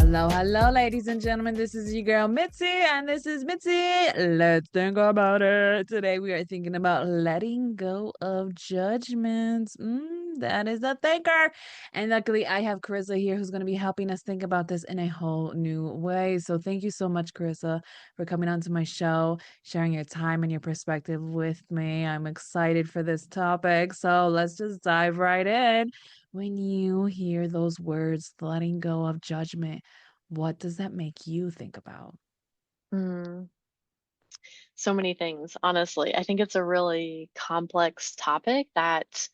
Hello, ladies and gentlemen. This is your girl Mitzi, and this is Mitzi. Let's think about it. Today, we are thinking about letting go of judgments. That is a thinker. And luckily, I have Carissa here who's going to be helping us think about this in a whole new way. So, thank you so much, Carissa, for coming onto my show, sharing your time and your perspective with me. I'm excited for this topic. So, let's just dive right in. When you hear those words, letting go of judgment, what does that make you think about? Mm, so many things, honestly. I think it's a really complex topic that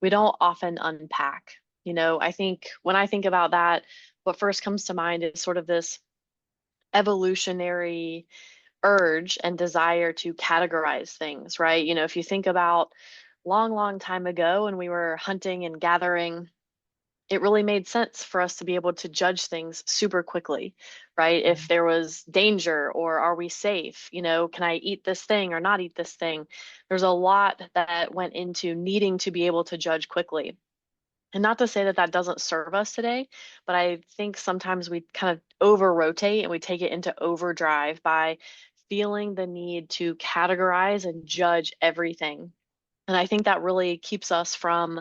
we don't often unpack. I think when I think about that, what first comes to mind is sort of this evolutionary urge and desire to categorize things, right? If you think about long, long time ago when we were hunting and gathering, it really made sense for us to be able to judge things super quickly, right? If there was danger or are we safe, can I eat this thing or not eat this thing? There's a lot that went into needing to be able to judge quickly. And not to say that that doesn't serve us today, but I think sometimes we kind of over rotate and we take it into overdrive by feeling the need to categorize and judge everything. And I think that really keeps us from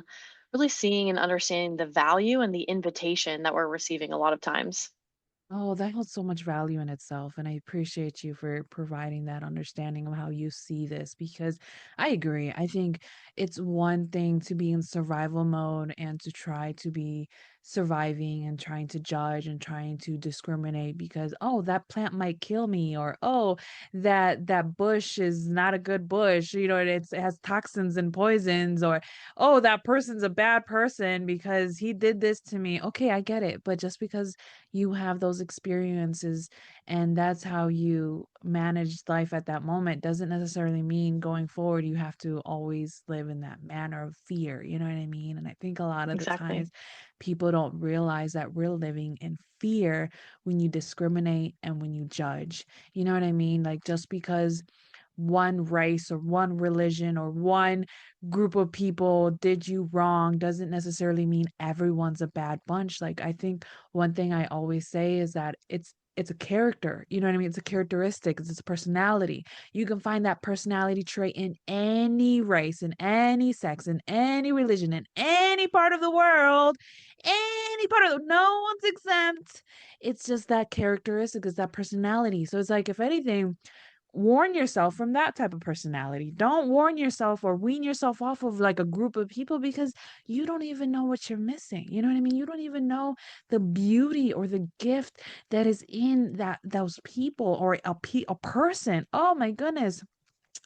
really seeing and understanding the value and the invitation that we're receiving a lot of times. Oh, that holds so much value in itself. And I appreciate you for providing that understanding of how you see this because I agree. I think it's one thing to be in survival mode and to try to be surviving and trying to judge and trying to discriminate because, oh, that plant might kill me, or oh, that bush is not a good bush. It has toxins and poisons, or oh, that person's a bad person because he did this to me. Okay, I get it. But just because you have those experiences and that's how you manage life at that moment doesn't necessarily mean going forward you have to always live in that manner of fear. You know what I mean? And I think a lot of the Exactly. times people don't realize that we're living in fear when you discriminate and when you judge. You know what I mean? Like, just because one race or one religion or one group of people did you wrong doesn't necessarily mean everyone's a bad bunch. Like, I think one thing I always say is that it's a character. You know what I mean? It's a characteristic, it's a personality. You can find that personality trait in any race, in any sex, in any religion, in any part of the world, any part of the no one's exempt. It's just that characteristic, it's that personality. So it's like, if anything, warn yourself from that type of personality. Don't warn yourself or wean yourself off of like a group of people because you don't even know what you're missing. You know what I mean? You don't even know the beauty or the gift that is in those people or a person. Oh my goodness.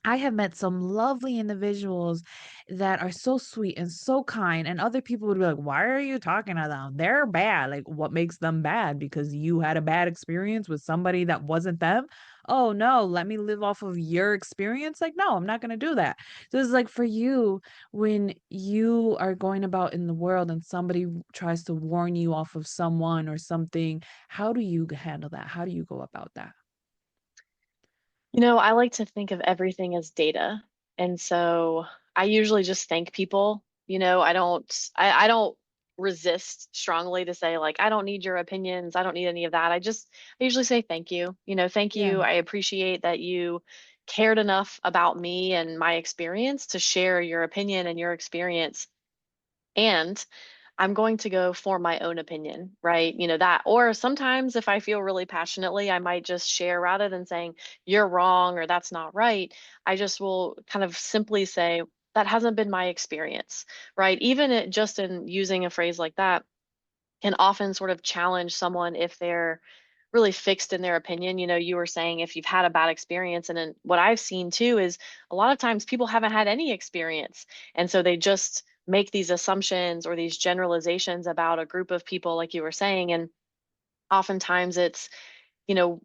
I have met some lovely individuals that are so sweet and so kind, and other people would be like, "Why are you talking to them? They're bad." Like, what makes them bad? Because you had a bad experience with somebody that wasn't them? Oh no, let me live off of your experience? Like, no, I'm not going to do that. So it's like, for you, when you are going about in the world and somebody tries to warn you off of someone or something, how do you handle that? How do you go about that? I like to think of everything as data. And so I usually just thank people. I don't resist strongly to say like I don't need your opinions. I don't need any of that. I usually say thank you. Thank Yeah. you. I appreciate that you cared enough about me and my experience to share your opinion and your experience. And I'm going to go form my own opinion, right? That. Or sometimes if I feel really passionately, I might just share rather than saying, you're wrong or that's not right. I just will kind of simply say, that hasn't been my experience, right? Even just in using a phrase like that can often sort of challenge someone if they're really fixed in their opinion. You were saying if you've had a bad experience, and then what I've seen too is a lot of times people haven't had any experience. And so they just make these assumptions or these generalizations about a group of people, like you were saying. And oftentimes it's, you know,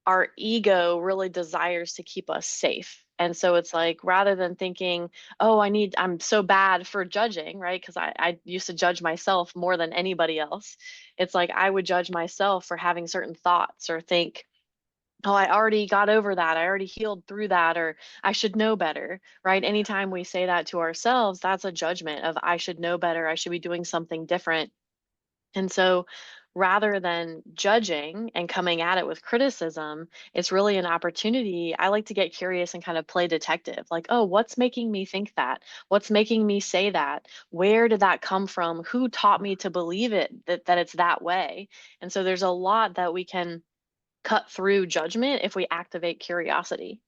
our ego really desires to keep us safe. And so it's like rather than thinking, oh, I'm so bad for judging, right? Because I used to judge myself more than anybody else. It's like I would judge myself for having certain thoughts or think, oh, I already got over that. I already healed through that, or I should know better, right? Anytime we say that to ourselves, that's a judgment of I should know better. I should be doing something different. And so rather than judging and coming at it with criticism, it's really an opportunity. I like to get curious and kind of play detective. Like, oh, what's making me think that? What's making me say that? Where did that come from? Who taught me to believe that it's that way? And so there's a lot that we can cut through judgment if we activate curiosity.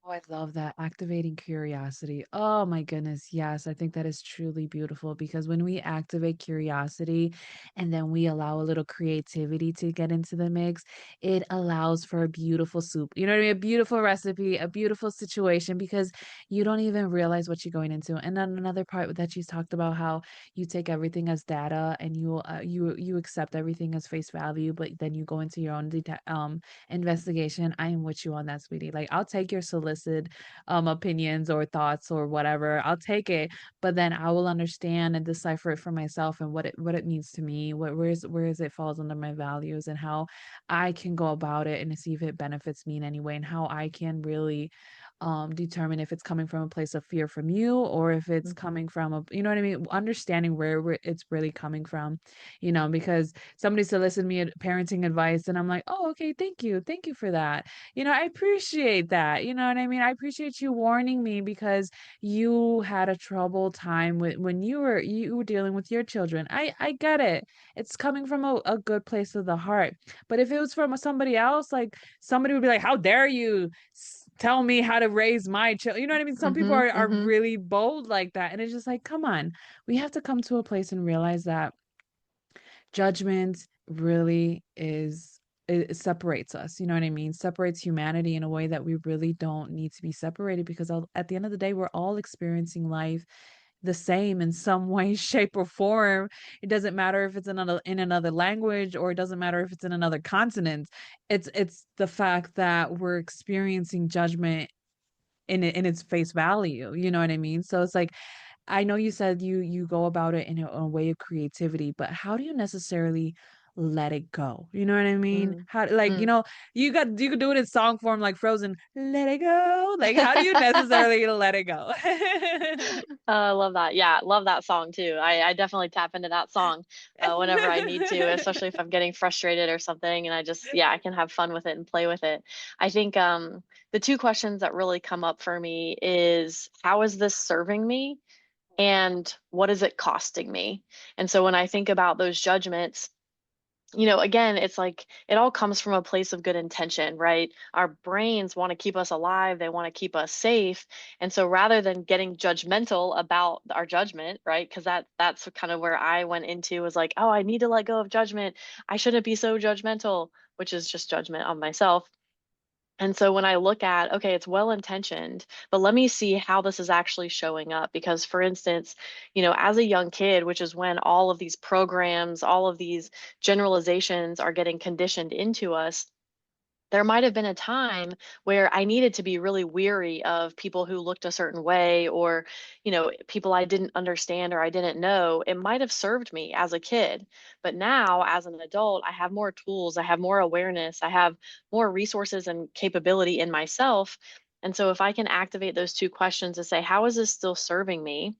Oh, I love that. Activating curiosity. Oh my goodness. Yes, I think that is truly beautiful because when we activate curiosity and then we allow a little creativity to get into the mix, it allows for a beautiful soup. You know what I mean? A beautiful recipe, a beautiful situation because you don't even realize what you're going into. And then another part that you talked about how you take everything as data and you accept everything as face value, but then you go into your own investigation. I am with you on that, sweetie. Like, I'll take your solicited opinions or thoughts or whatever. I'll take it, but then I will understand and decipher it for myself and what it means to me, where is it falls under my values and how I can go about it and to see if it benefits me in any way and how I can really determine if it's coming from a place of fear from you or if it's Mhm. coming from a, you know what I mean, understanding where it's really coming from, because somebody solicited me parenting advice and I'm like, "Oh, okay, thank you for that." I appreciate that, you know what I mean? I appreciate you warning me because you had a troubled time with when you were dealing with your children. I get it. It's coming from a good place of the heart. But if it was from somebody else, like somebody would be like, "How dare you tell me how to raise my child?" You know what I mean? Some people Mhm. are Mhm. really bold like that, and it's just like, come on. We have to come to a place and realize that judgment really is it separates us, you know what I mean? Separates humanity in a way that we really don't need to be separated because at the end of the day, we're all experiencing life the same in some way, shape, or form. It doesn't matter if it's in another language or it doesn't matter if it's in another continent. It's the fact that we're experiencing judgment in its face value, you know what I mean? So it's like I know you said you go about it in a way of creativity, but how do you necessarily let it go? You know what I mean? Mm. How like, Mm. you could do it in song form like Frozen, "Let it go." Like, how do you necessarily let it go? I love that. Yeah, love that song too. I definitely tap into that song whenever I need to, especially if I'm getting frustrated or something, and yeah, I can have fun with it and play with it. I think the two questions that really come up for me is how is this serving me, and what is it costing me? And so when I think about those judgments, again, it's like it all comes from a place of good intention, right? Our brains want to keep us alive, they want to keep us safe. And so rather than getting judgmental about our judgment, right? Because that's kind of where I went into was like, oh, I need to let go of judgment. I shouldn't be so judgmental, which is just judgment on myself. And so when I look at, okay, it's well intentioned, but let me see how this is actually showing up. Because, for instance, as a young kid, which is when all of these programs, all of these generalizations are getting conditioned into us, there might have been a time where I needed to be really weary of people who looked a certain way or, people I didn't understand or I didn't know. It might have served me as a kid. But now, as an adult, I have more tools, I have more awareness, I have more resources and capability in myself. And so, if I can activate those two questions to say, how is this still serving me?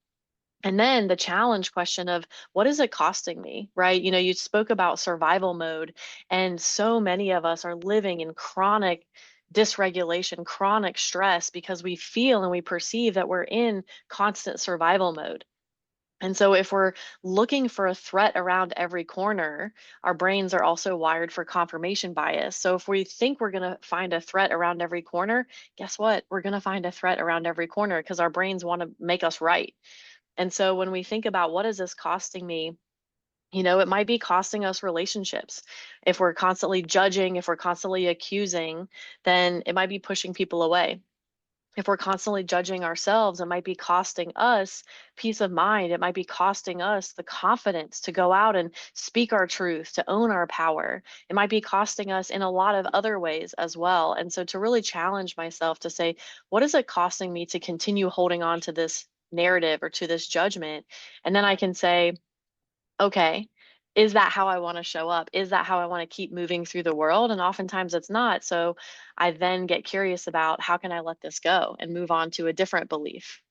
And then the challenge question of what is it costing me, right? You spoke about survival mode, and so many of us are living in chronic dysregulation, chronic stress because we feel and we perceive that we're in constant survival mode. And so, if we're looking for a threat around every corner, our brains are also wired for confirmation bias. So, if we think we're going to find a threat around every corner, guess what? We're going to find a threat around every corner because our brains want to make us right. And so when we think about what is this costing me, it might be costing us relationships. If we're constantly judging, if we're constantly accusing, then it might be pushing people away. If we're constantly judging ourselves, it might be costing us peace of mind. It might be costing us the confidence to go out and speak our truth, to own our power. It might be costing us in a lot of other ways as well. And so to really challenge myself to say, what is it costing me to continue holding on to this narrative or to this judgment? And then I can say, okay, is that how I want to show up? Is that how I want to keep moving through the world? And oftentimes it's not. So I then get curious about how can I let this go and move on to a different belief.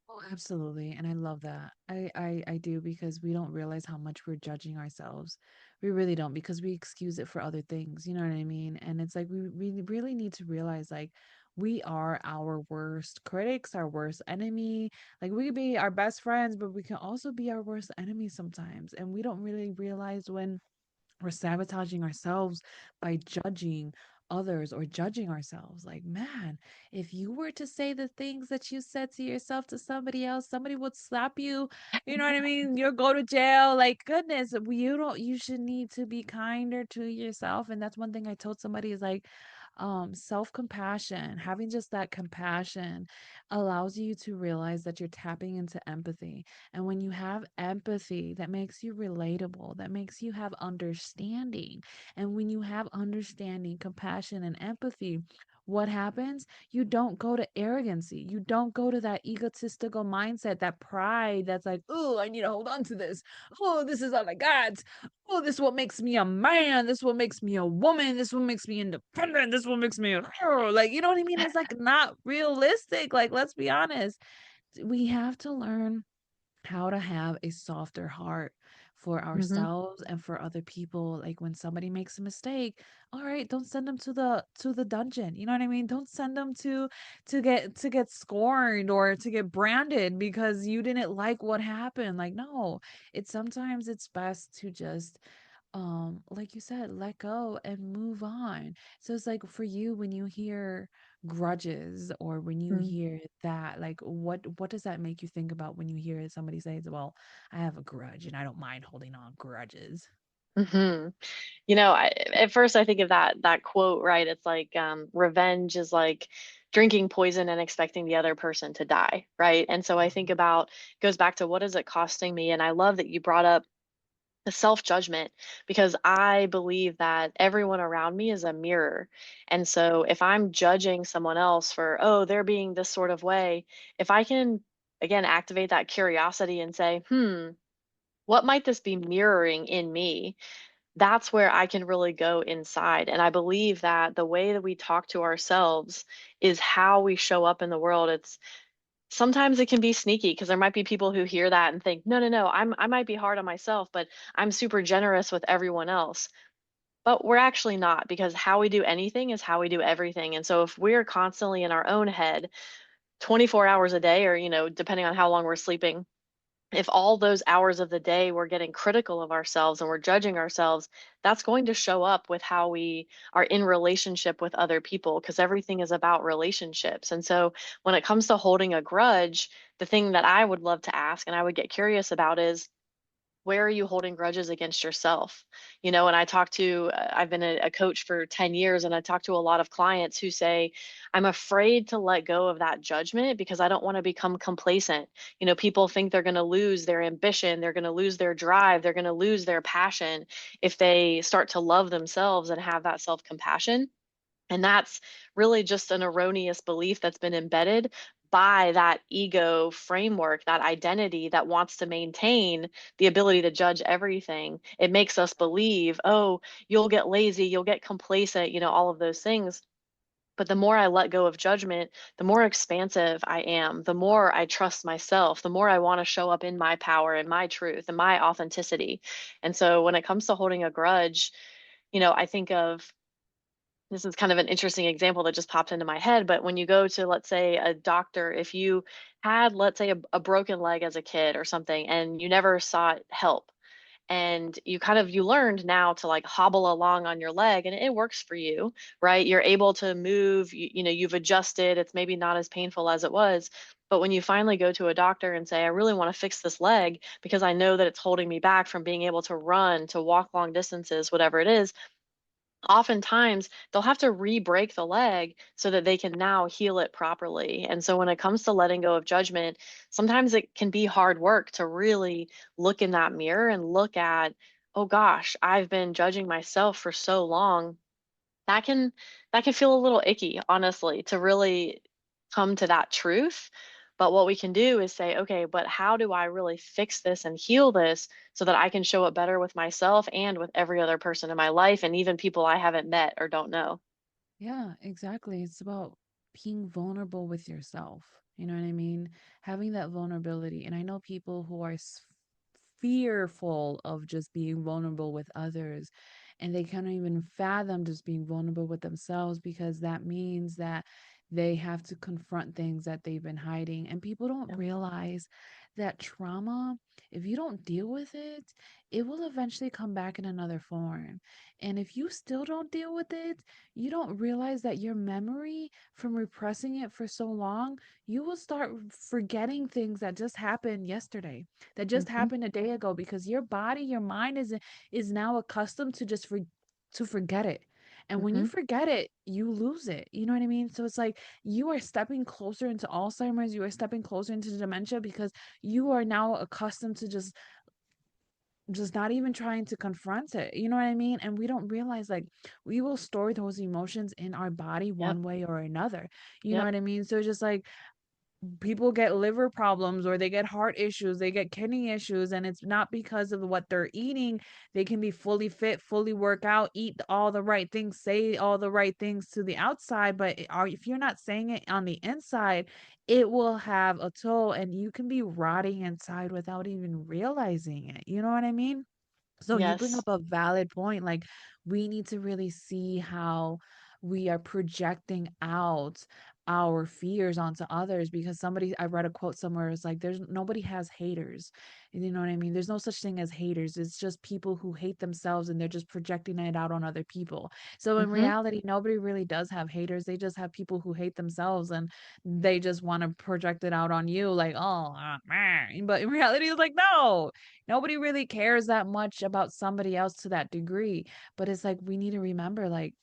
Oh, absolutely, and I love that. I do because we don't realize how much we're judging ourselves We really don't, because we excuse it for other things, you know what I mean? And it's like we really need to realize like we are our worst critics, our worst enemy. Like we could be our best friends, but we can also be our worst enemy sometimes. And we don't really realize when we're sabotaging ourselves by judging others or judging ourselves. Like, man, if you were to say the things that you said to yourself to somebody else, somebody would slap you. You know what I mean? You'll go to jail. Like, goodness, you don't, you should need to be kinder to yourself. And that's one thing I told somebody is like, self-compassion, having just that compassion allows you to realize that you're tapping into empathy. And when you have empathy, that makes you relatable, that makes you have understanding. And when you have understanding, compassion, and empathy, what happens? You don't go to arrogancy. You don't go to that egotistical mindset, that pride that's like, oh, I need to hold on to this. Oh, this is all I got. Oh, this is what makes me a man. This is what makes me a woman. This is what makes me independent. This is what makes me a hero. Like, you know what I mean? It's like not realistic. Like, let's be honest. We have to learn how to have a softer heart for Hmm. ourselves and for other people. Like when somebody makes a mistake, all right, don't send them to the dungeon, you know what I mean? Don't send them to get scorned or to get branded because you didn't like what happened. Like, no, it's sometimes it's best to just like you said, let go and move on. So it's like for you, when you hear grudges or when you hear that, like what does that make you think about when you hear somebody say, well, I have a grudge and I don't mind holding on grudges? Hmm. At first I think of that quote, right? It's like revenge is like drinking poison and expecting the other person to die, right? And so I think about goes back to what is it costing me? And I love that you brought up the self-judgment because I believe that everyone around me is a mirror. And so if I'm judging someone else for, oh, they're being this sort of way, if I can again activate that curiosity and say, what might this be mirroring in me? That's where I can really go inside. And I believe that the way that we talk to ourselves is how we show up in the world. It's sometimes it can be sneaky because there might be people who hear that and think, no, no, no, I might be hard on myself, but I'm super generous with everyone else. But we're actually not because how we do anything is how we do everything. And so if we're constantly in our own head 24 hours a day, or, depending on how long we're sleeping, if all those hours of the day we're getting critical of ourselves and we're judging ourselves, that's going to show up with how we are in relationship with other people because everything is about relationships. And so when it comes to holding a grudge, the thing that I would love to ask and I would get curious about is where are you holding grudges against yourself? And I've been a coach for 10 years, and I talk to a lot of clients who say, I'm afraid to let go of that judgment because I don't want to become complacent. People think they're going to lose their ambition, they're going to lose their drive, they're going to lose their passion if they start to love themselves and have that self compassion. And that's really just an erroneous belief that's been embedded by that ego framework, that identity that wants to maintain the ability to judge everything. It makes us believe, oh, you'll get lazy, you'll get complacent, all of those things. But the more I let go of judgment, the more expansive I am, the more I trust myself, the more I want to show up in my power and my truth and my authenticity. And so when it comes to holding a grudge, I think of this is kind of an interesting example that just popped into my head, but when you go to, let's say, a doctor, if you had, let's say, a broken leg as a kid or something, and you never sought help, and you learned now to like hobble along on your leg, and it works for you, right? You're able to move, you've adjusted, it's maybe not as painful as it was. But when you finally go to a doctor and say, I really want to fix this leg because I know that it's holding me back from being able to run, to walk long distances, whatever it is, oftentimes they'll have to re-break the leg so that they can now heal it properly. And so when it comes to letting go of judgment, sometimes it can be hard work to really look in that mirror and look at, oh gosh, I've been judging myself for so long. That can feel a little icky, honestly, to really come to that truth. But what we can do is say, okay, but how do I really fix this and heal this so that I can show up better with myself and with every other person in my life and even people I haven't met or don't know? Yeah, exactly. It's about being vulnerable with yourself. You know what I mean? Having that vulnerability. And I know people who are fearful of just being vulnerable with others. And they can't even fathom just being vulnerable with themselves because that means that they have to confront things that they've been hiding. And people don't Yep. realize that trauma, if you don't deal with it, it will eventually come back in another form. And if you still don't deal with it, you don't realize that your memory from repressing it for so long, you will start forgetting things that just happened yesterday, that just Hmm. happened a day ago, because your body, your mind is now accustomed to to forget it. And when you Hmm. forget it, you lose it. You know what I mean? So it's like you are stepping closer into Alzheimer's, you are stepping closer into dementia because you are now accustomed to just not even trying to confront it. You know what I mean? And we don't realize, like, we will store those emotions in our body Yep. one way or another. You know Yep. what I mean? So it's just like people get liver problems or they get heart issues, they get kidney issues, and it's not because of what they're eating. They can be fully fit, fully work out, eat all the right things, say all the right things to the outside, but if you're not saying it on the inside, it will have a toll and you can be rotting inside without even realizing it. You know what I mean? So you bring up Yes. a valid point. Like, we need to really see how we are projecting out our fears onto others, because I read a quote somewhere, it's like there's nobody has haters. You know what I mean? There's no such thing as haters. It's just people who hate themselves and they're just projecting it out on other people. So in Hmm. reality, nobody really does have haters. They just have people who hate themselves and they just want to project it out on you like, oh, man. But in reality, it's like, no, nobody really cares that much about somebody else to that degree. But it's like we need to remember, like,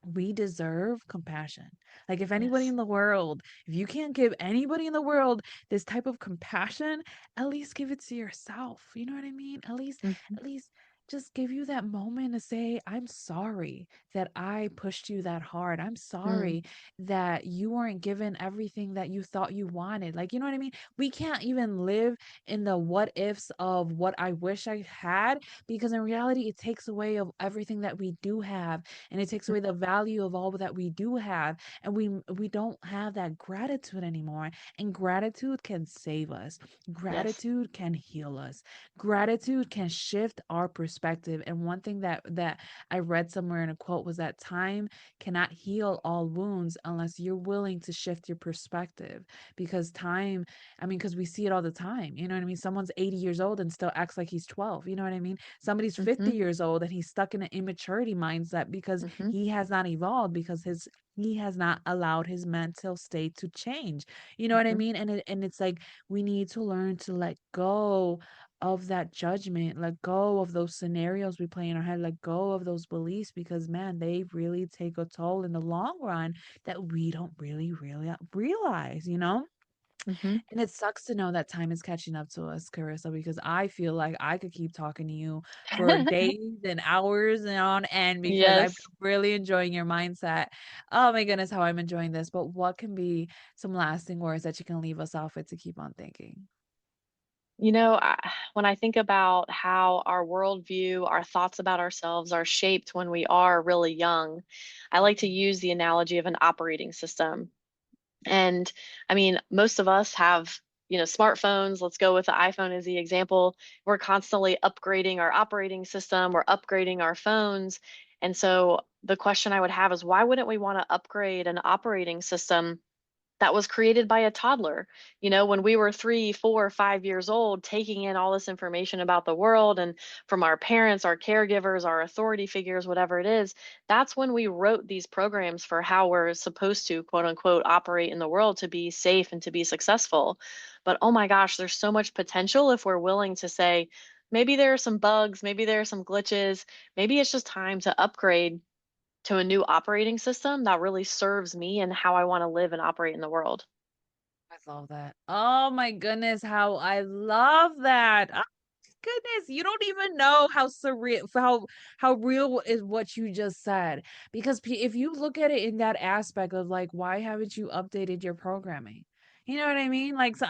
we deserve compassion. Like, if anybody Yes. in the world, if you can't give anybody in the world this type of compassion, at least give it to yourself. You know what I mean? Hmm. At least just give you that moment to say, I'm sorry that I pushed you that hard. I'm Mm. sorry that you weren't given everything that you thought you wanted. Like, you know what I mean? We can't even live in the what ifs of what I wish I had, because in reality, it takes away of everything that we do have, and it takes away the value of all that we do have, and we don't have that gratitude anymore. And gratitude can save us. Yes. Gratitude can heal us. Gratitude can shift our perspective. And one thing that I read somewhere in a quote was that time cannot heal all wounds unless you're willing to shift your perspective. Because time, I mean, because we see it all the time. You know what I mean? Someone's 80 years old and still acts like he's 12. You know what I mean? Somebody's Hmm. 50 years old and he's stuck in an immaturity mindset because Hmm. he has not evolved, because he has not allowed his mental state to change. You know what I Hmm. mean? And it's like we need to learn to let go of that judgment, let go of those scenarios we play in our head, let go of those beliefs, because man, they really take a toll in the long run that we don't really realize, you know? Hmm. And it sucks to know that time is catching up to us, Carissa, because I feel like I could keep talking to you for days and hours and on end, because I've Yes. been really enjoying your mindset. Oh my goodness, how I'm enjoying this. But what can be some lasting words that you can leave us off with to keep on thinking? When I think about how our worldview, our thoughts about ourselves are shaped when we are really young, I like to Mhm. use the analogy of an operating system. And I mean, most of us have, smartphones. Let's go with the iPhone as the example. We're constantly upgrading our operating system, we're upgrading our phones. And so the question I would have is why wouldn't we want to upgrade an operating system that was created by a toddler? When we were 3, 4, 5 years old, taking in all this information about the world and from our parents, our caregivers, our authority figures, whatever it is, that's when we wrote these programs for how we're supposed to, quote unquote, operate in the world to be safe and to be successful. But oh my gosh, there's so much potential if we're willing to say, maybe there are some bugs, maybe there are some glitches, maybe it's just time to upgrade to a new operating system that really serves me and how I want to live and operate in the world. I love that. Oh my goodness, how I love that. Oh, goodness, you don't even know how surreal, how real is what you just said. Because if you look at it in that aspect of like, why haven't you updated your programming? You know what I mean? Like, so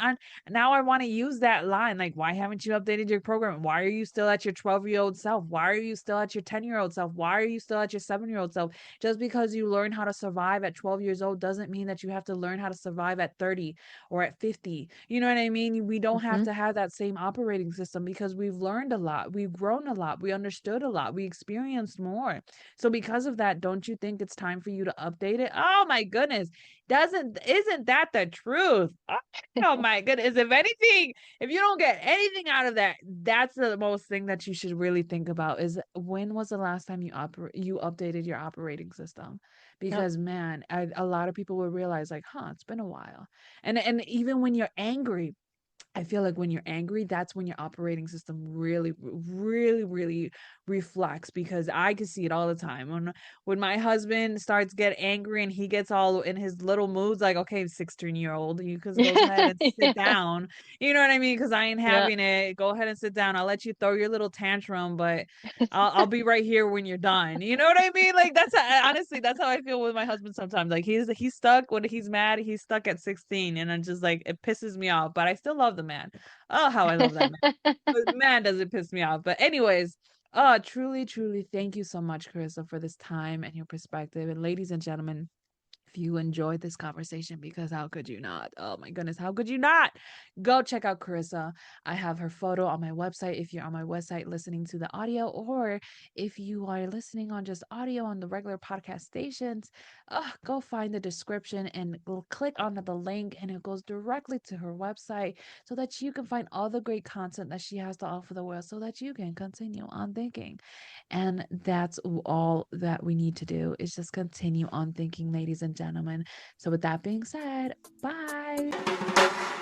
now I want to use that line. Like, why haven't you updated your program? Why are you still at your 12-year-old self? Why are you still at your 10-year-old self? Why are you still at your 7-year-old self? Just because you learn how to survive at 12 years old doesn't mean that you have to learn how to survive at 30 or at 50. You know what I mean? We don't have Hmm. to have that same operating system because we've learned a lot. We've grown a lot. We understood a lot. We experienced more. So because of that, don't you think it's time for you to update it? Oh my goodness. Doesn't isn't that the truth? Oh my goodness. If anything, if you don't get anything out of that, that's the most thing that you should really think about is when was the last time you updated your operating system? Yep. Because man, a lot of people will realize like, huh, it's been a while. And even when you're angry, I feel like when you're angry, that's when your operating system really, really, really reflects because I can see it all the time. When my husband starts get angry and he gets all in his little moods, like, okay, 16-year-old, you just go ahead and sit Yeah. down. You know what I mean? Because I ain't Yeah. having it. Go ahead and sit down. I'll let you throw your little tantrum, but I'll be right here when you're done. You know what I mean? Like honestly, that's how I feel with my husband sometimes. Like he's stuck when he's mad, he's stuck at 16, and I'm just like it pisses me off, but I still love the man. Oh, how I love that man. But man, does it piss me off. But anyways, truly, truly, thank you so much, Carissa, for this time and your perspective. And ladies and gentlemen, if you enjoyed this conversation, because how could you not? Oh my goodness, how could you not? Go check out Carissa. I have her photo on my website if you're on my website listening to the audio, or if you are listening on just audio on the regular podcast stations, go find the description and click on the link, and it goes directly to her website so that you can find all the great content that she has to offer the world so that you can continue on thinking. And that's all that we need to do is just continue on thinking, ladies and gentlemen. So, with that being said, bye.